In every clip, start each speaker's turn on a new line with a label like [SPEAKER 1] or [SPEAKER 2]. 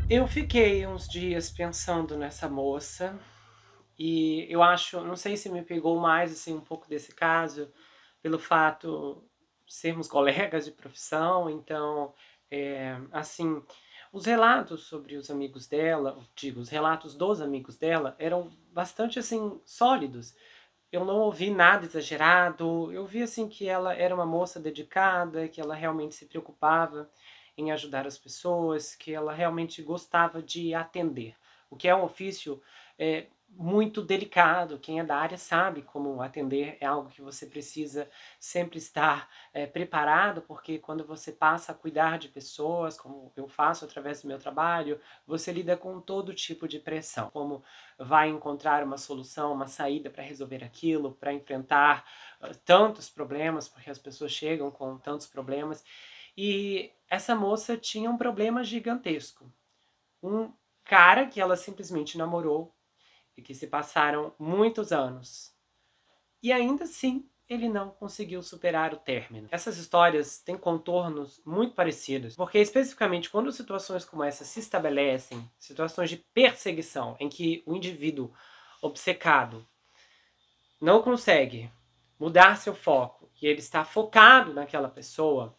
[SPEAKER 1] Eu fiquei uns dias pensando nessa moça e eu acho, não sei se me pegou mais assim um pouco desse caso pelo fato de sermos colegas de profissão, então, assim, os relatos sobre os amigos dela, digo, os relatos dos amigos dela eram bastante assim sólidos. Eu não ouvi nada exagerado, eu vi assim que ela era uma moça dedicada, que ela realmente se preocupava em ajudar as pessoas, que ela realmente gostava de atender, o que é um ofício muito delicado. Quem é da área sabe como atender é algo que você precisa sempre estar preparado, porque quando você passa a cuidar de pessoas, como eu faço através do meu trabalho, você lida com todo tipo de pressão, como vai encontrar uma solução, uma saída para resolver aquilo, para enfrentar tantos problemas, porque as pessoas chegam com tantos problemas. E essa moça tinha um problema gigantesco. Um cara que ela simplesmente namorou e que se passaram muitos anos. E ainda assim, ele não conseguiu superar o término. Essas histórias têm contornos muito parecidos, porque especificamente quando situações como essa se estabelecem, situações de perseguição, em que o indivíduo obcecado não consegue mudar seu foco e ele está focado naquela pessoa,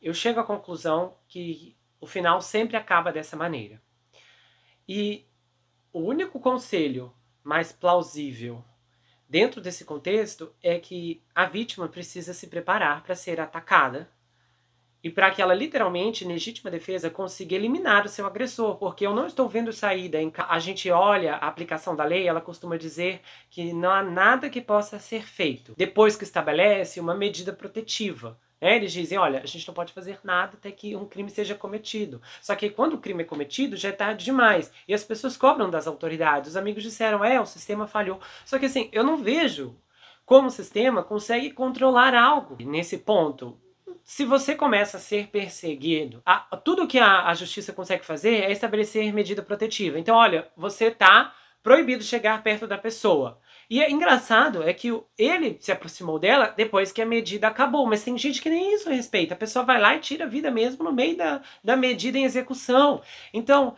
[SPEAKER 1] eu chego à conclusão que o final sempre acaba dessa maneira. E o único conselho mais plausível dentro desse contexto é que a vítima precisa se preparar para ser atacada e para que ela literalmente, em legítima defesa, consiga eliminar o seu agressor, porque eu não estou vendo saída. A gente olha a aplicação da lei, ela costuma dizer que não há nada que possa ser feito depois que estabelece uma medida protetiva. Eles dizem, olha, a gente não pode fazer nada até que um crime seja cometido. Só que quando o crime é cometido, já é tarde demais. E as pessoas cobram das autoridades. Os amigos disseram, o sistema falhou. Só que assim, eu não vejo como o sistema consegue controlar algo nesse ponto. Se você começa a ser perseguido, tudo que a justiça consegue fazer é estabelecer medida protetiva. Então, olha, você está proibido de chegar perto da pessoa. E é engraçado é que ele se aproximou dela depois que a medida acabou, mas tem gente que nem isso respeita. A pessoa vai lá e tira a vida mesmo no meio da medida em execução. Então,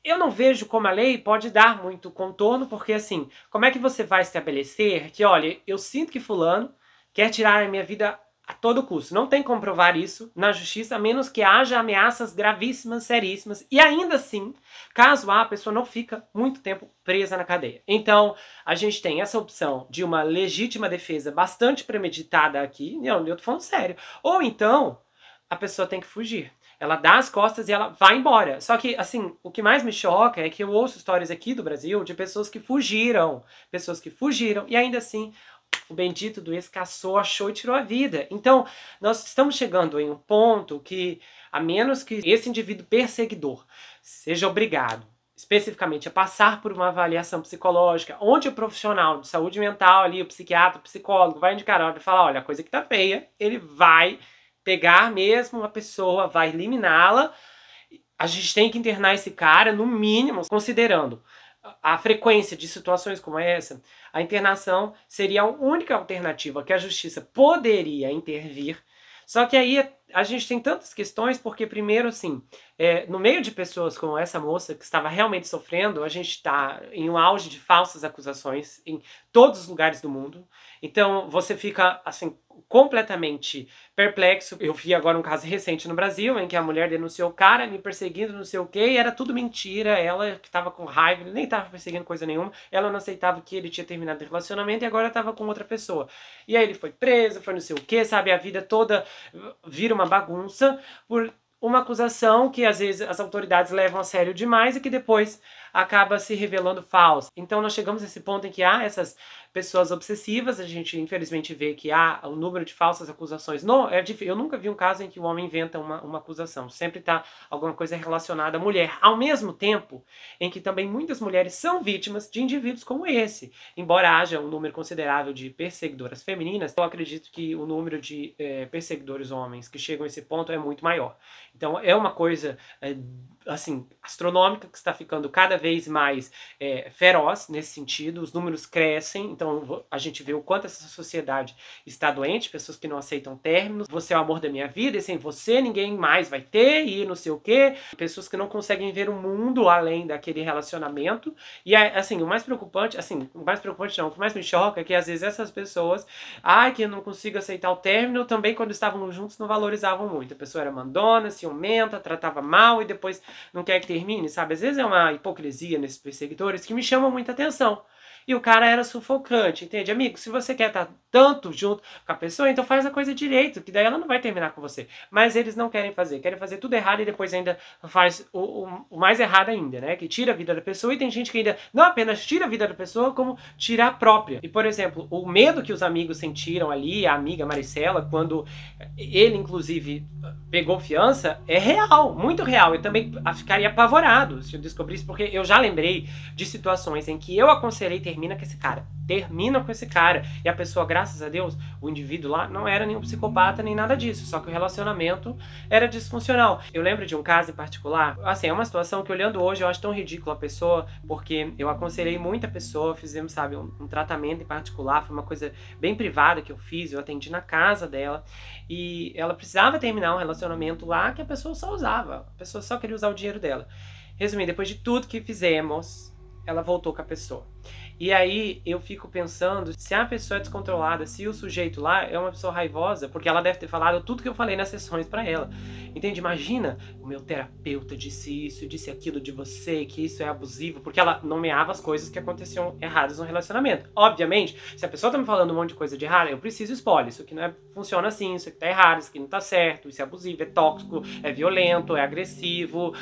[SPEAKER 1] eu não vejo como a lei pode dar muito contorno, porque assim, como é que você vai estabelecer que, olha, eu sinto que fulano quer tirar a minha vida a todo custo. Não tem como provar isso na justiça, a menos que haja ameaças gravíssimas, seríssimas. E ainda assim, caso a pessoa não fica muito tempo presa na cadeia. Então, a gente tem essa opção de uma legítima defesa bastante premeditada aqui. Não, eu tô falando sério. Ou então, a pessoa tem que fugir. Ela dá as costas e ela vai embora. Só que, assim, o que mais me choca é que eu ouço histórias aqui do Brasil de pessoas que fugiram. Pessoas que fugiram e ainda assim o bendito do ex caçou, achou e tirou a vida. Então, nós estamos chegando em um ponto que, a menos que esse indivíduo perseguidor seja obrigado, especificamente, a passar por uma avaliação psicológica, onde o profissional de saúde mental ali, o psiquiatra, o psicólogo, vai indicar, vai falar, olha, a coisa que tá feia, ele vai pegar mesmo uma pessoa, vai eliminá-la. A gente tem que internar esse cara, no mínimo, considerando a frequência de situações como essa, a internação seria a única alternativa que a justiça poderia intervir. Só que aí a gente tem tantas questões, porque primeiro, assim, no meio de pessoas como essa moça que estava realmente sofrendo, a gente está em um auge de falsas acusações em todos os lugares do mundo. Então você fica, assim, completamente perplexo. Eu vi agora um caso recente no Brasil, em que a mulher denunciou o cara me perseguindo, não sei o que, e era tudo mentira. Ela que estava com raiva, ele nem estava perseguindo coisa nenhuma, ela não aceitava que ele tinha terminado o relacionamento e agora estava com outra pessoa. E aí ele foi preso, foi não sei o que, sabe, a vida toda vira uma bagunça por uma acusação que às vezes as autoridades levam a sério demais e que depois acaba se revelando falsa. Então nós chegamos a esse ponto em que há essas pessoas obsessivas, a gente infelizmente vê que há o número de falsas acusações. Não, eu nunca vi um caso em que o homem inventa uma acusação, sempre está alguma coisa relacionada à mulher. Ao mesmo tempo em que também muitas mulheres são vítimas de indivíduos como esse. Embora haja um número considerável de perseguidoras femininas, eu acredito que o número de perseguidores homens que chegam a esse ponto é muito maior. Então é uma coisa assim, astronômica, que está ficando cada vez mais feroz nesse sentido. Os números crescem, então a gente vê o quanto essa sociedade está doente, pessoas que não aceitam términos, você é o amor da minha vida e sem você ninguém mais vai ter, e não sei o quê, pessoas que não conseguem ver o mundo além daquele relacionamento. E assim, o mais preocupante não, o que mais me choca é que às vezes essas pessoas, que eu não consigo aceitar o término, também quando estavam juntos não valorizavam muito. A pessoa era mandona, ciumenta, tratava mal e depois não quer que termine, sabe? Às vezes é uma hipocrisia nesses perseguidores que me chama muita atenção. E o cara era sufocante, entende? Amigo, se você quer estar tanto junto com a pessoa, então faz a coisa direito, que daí ela não vai terminar com você. Mas eles não querem fazer tudo errado e depois ainda faz o mais errado ainda, né? Que tira a vida da pessoa, e tem gente que ainda não apenas tira a vida da pessoa, como tira a própria. E, por exemplo, o medo que os amigos sentiram ali, a amiga Maricela, quando ele, inclusive, pegou fiança, é real, muito real. Eu também ficaria apavorado se eu descobrisse, porque eu já lembrei de situações em que eu aconselhei termina com esse cara. Termina com esse cara. E a pessoa, graças a Deus, o indivíduo lá não era nenhum psicopata nem nada disso. Só que o relacionamento era disfuncional. Eu lembro de um caso em particular, assim, é uma situação que olhando hoje eu acho tão ridícula a pessoa, porque eu aconselhei muita pessoa, fizemos, sabe, um tratamento em particular, foi uma coisa bem privada que eu fiz, eu atendi na casa dela, e ela precisava terminar um relacionamento lá que a pessoa só usava, a pessoa só queria usar o dinheiro dela. Resumindo, depois de tudo que fizemos, ela voltou com a pessoa. E aí eu fico pensando, se a pessoa é descontrolada, se o sujeito lá é uma pessoa raivosa, porque ela deve ter falado tudo que eu falei nas sessões pra ela. Entende? Imagina, o meu terapeuta disse isso, disse aquilo de você, que isso é abusivo, porque ela nomeava as coisas que aconteciam erradas no relacionamento. Obviamente, se a pessoa tá me falando um monte de coisa de errado, eu preciso expor. Isso aqui não funciona assim, isso aqui tá errado, isso aqui não tá certo, isso é abusivo, é tóxico, é violento, é agressivo,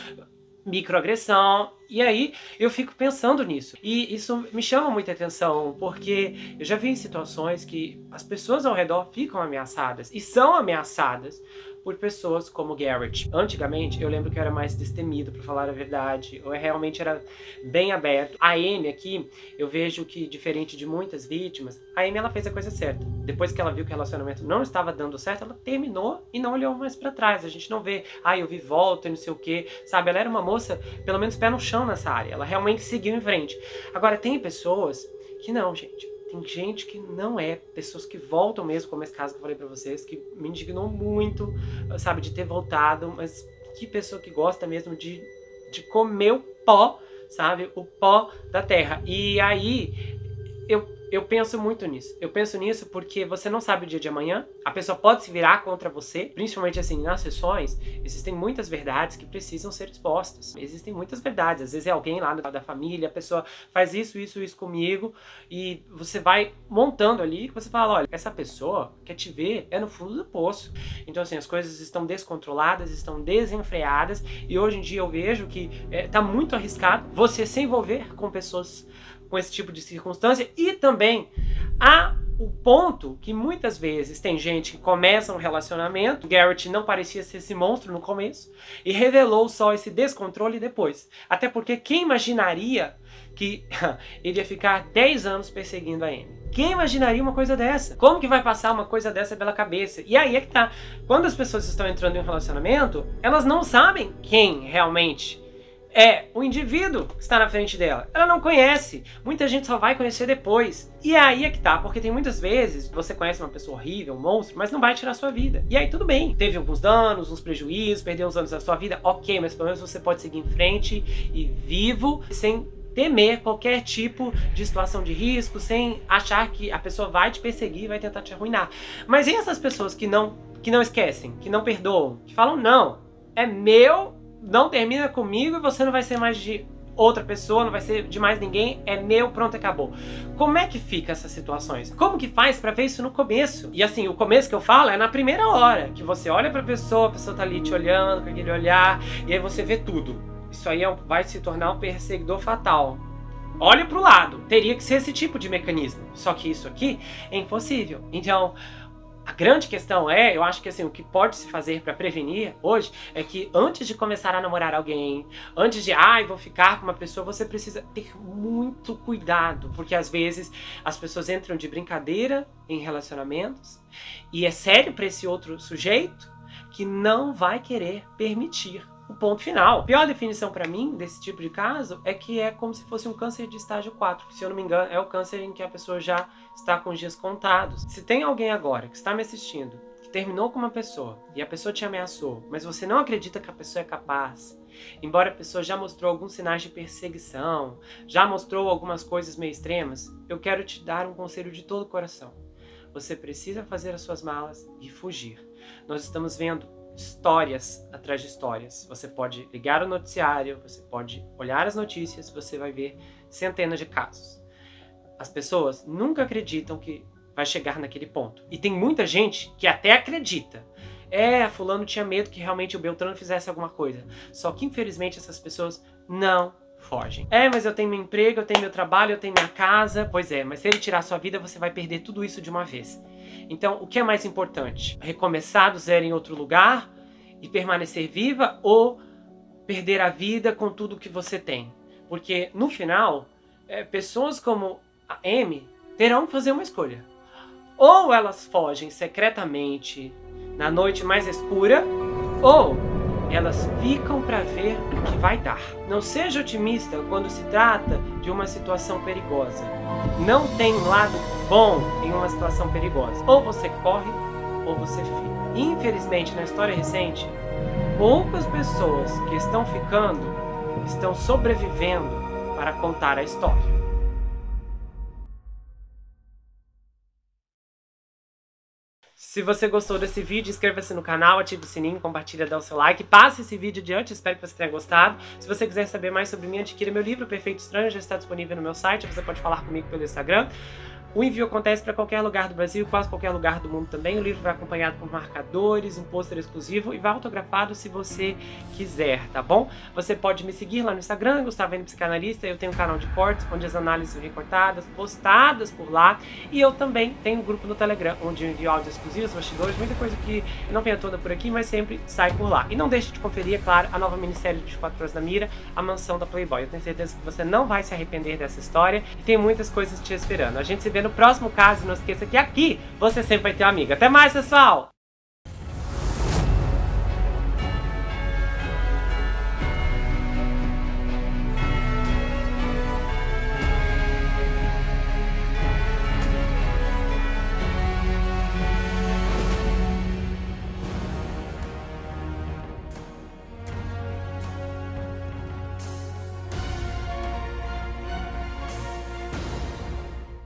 [SPEAKER 1] microagressão. E aí eu fico pensando nisso. E isso me chama muita atenção, porque eu já vi em situações que as pessoas ao redor ficam ameaçadas, e são ameaçadas por pessoas como Garrett. Antigamente, eu lembro que eu era mais destemido, pra falar a verdade. Eu realmente era bem aberto. A Amy aqui, eu vejo que, diferente de muitas vítimas, a Amy, ela fez a coisa certa. Depois que ela viu que o relacionamento não estava dando certo, ela terminou e não olhou mais pra trás. A gente não vê, eu vi volta e não sei o quê, sabe? Ela era uma moça, pelo menos pé no chão nessa área. Ela realmente seguiu em frente. Agora, tem pessoas que não, gente. Tem gente que não é, pessoas que voltam mesmo, como esse caso que eu falei pra vocês, que me indignou muito, sabe, de ter voltado, mas que pessoa que gosta mesmo de comer o pó, sabe, o pó da terra. E aí, eu penso muito nisso. Eu penso nisso porque você não sabe o dia de amanhã, a pessoa pode se virar contra você, principalmente assim, nas sessões, existem muitas verdades que precisam ser expostas. Existem muitas verdades, às vezes é alguém lá da família, a pessoa faz isso comigo, e você vai montando ali, você fala, olha, essa pessoa quer te ver, é no fundo do poço. Então assim, as coisas estão descontroladas, estão desenfreadas, e hoje em dia eu vejo que tá muito arriscado você se envolver com pessoas com esse tipo de circunstância, e também há o ponto que muitas vezes tem gente que começa um relacionamento, Garrett não parecia ser esse monstro no começo, e revelou só esse descontrole depois. Até porque quem imaginaria que ele ia ficar 10 anos perseguindo a Amy? Quem imaginaria uma coisa dessa? Como que vai passar uma coisa dessa pela cabeça? E aí é que tá. Quando as pessoas estão entrando em um relacionamento, elas não sabem quem realmente é o indivíduo que está na frente dela. Ela não conhece. Muita gente só vai conhecer depois. E aí é que tá, porque tem muitas vezes você conhece uma pessoa horrível, um monstro, mas não vai tirar a sua vida. E aí tudo bem. Teve alguns danos, uns prejuízos, perdeu uns anos da sua vida, ok, mas pelo menos você pode seguir em frente e vivo, sem temer qualquer tipo de situação de risco, sem achar que a pessoa vai te perseguir e vai tentar te arruinar. Mas e essas pessoas que não esquecem, que não perdoam, que falam, não, é meu, não termina comigo e você não vai ser mais de outra pessoa, não vai ser de mais ninguém, é meu, pronto, acabou. Como é que fica essas situações? Como que faz pra ver isso no começo? E assim, o começo que eu falo é na primeira hora, que você olha pra pessoa, a pessoa tá ali te olhando, com aquele olhar, e aí você vê tudo. Isso aí vai se tornar um perseguidor fatal. Olha pro lado, teria que ser esse tipo de mecanismo. Só que isso aqui é impossível. Então, a grande questão eu acho que assim, o que pode se fazer para prevenir hoje é que antes de começar a namorar alguém, antes de, vou ficar com uma pessoa, você precisa ter muito cuidado, porque às vezes as pessoas entram de brincadeira em relacionamentos e é sério para esse outro sujeito que não vai querer permitir o ponto final. A pior definição para mim desse tipo de caso é que é como se fosse um câncer de estágio 4, que, se eu não me engano, é o câncer em que a pessoa já está com os dias contados. Se tem alguém agora que está me assistindo, que terminou com uma pessoa e a pessoa te ameaçou, mas você não acredita que a pessoa é capaz, embora a pessoa já mostrou alguns sinais de perseguição, já mostrou algumas coisas meio extremas, eu quero te dar um conselho de todo o coração. Você precisa fazer as suas malas e fugir. Nós estamos vendo histórias atrás de histórias. Você pode ligar o noticiário, você pode olhar as notícias, você vai ver centenas de casos. As pessoas nunca acreditam que vai chegar naquele ponto. E tem muita gente que até acredita. Fulano tinha medo que realmente o Beltrano fizesse alguma coisa. Só que, infelizmente, essas pessoas não fogem. Mas eu tenho meu emprego, eu tenho meu trabalho, eu tenho minha casa. Pois é, mas se ele tirar sua vida, você vai perder tudo isso de uma vez. Então, o que é mais importante? Recomeçar do zero em outro lugar e permanecer viva, ou perder a vida com tudo que você tem? Porque, no final, pessoas como a Amy terão que fazer uma escolha. Ou elas fogem secretamente na noite mais escura, ou elas ficam para ver o que vai dar. Não seja otimista quando se trata de uma situação perigosa. Não tem lado bom em uma situação perigosa. Ou você corre, ou você fica. Infelizmente, na história recente, poucas pessoas que estão ficando estão sobrevivendo para contar a história. Se você gostou desse vídeo, inscreva-se no canal, ative o sininho, compartilha, dá o seu like, passe esse vídeo adiante, espero que você tenha gostado. Se você quiser saber mais sobre mim, adquira meu livro Perfeito Estranho, já está disponível no meu site, você pode falar comigo pelo Instagram. O envio acontece para qualquer lugar do Brasil, quase qualquer lugar do mundo também. O livro vai acompanhado por marcadores, um pôster exclusivo e vai autografado se você quiser, tá bom? Você pode me seguir lá no Instagram, Gustavo N Psicanalista. Eu tenho um canal de cortes, onde as análises são recortadas, postadas por lá. E eu também tenho um grupo no Telegram, onde eu envio áudios exclusivos, bastidores, muita coisa que eu não venho toda por aqui, mas sempre sai por lá. E não deixe de conferir, é claro, a nova minissérie de 24 Horas na Mira, A Mansão da Playboy. Eu tenho certeza que você não vai se arrepender dessa história e tem muitas coisas te esperando. A gente se vê no próximo caso, não esqueça que aqui você sempre vai ter uma amiga. Até mais, pessoal!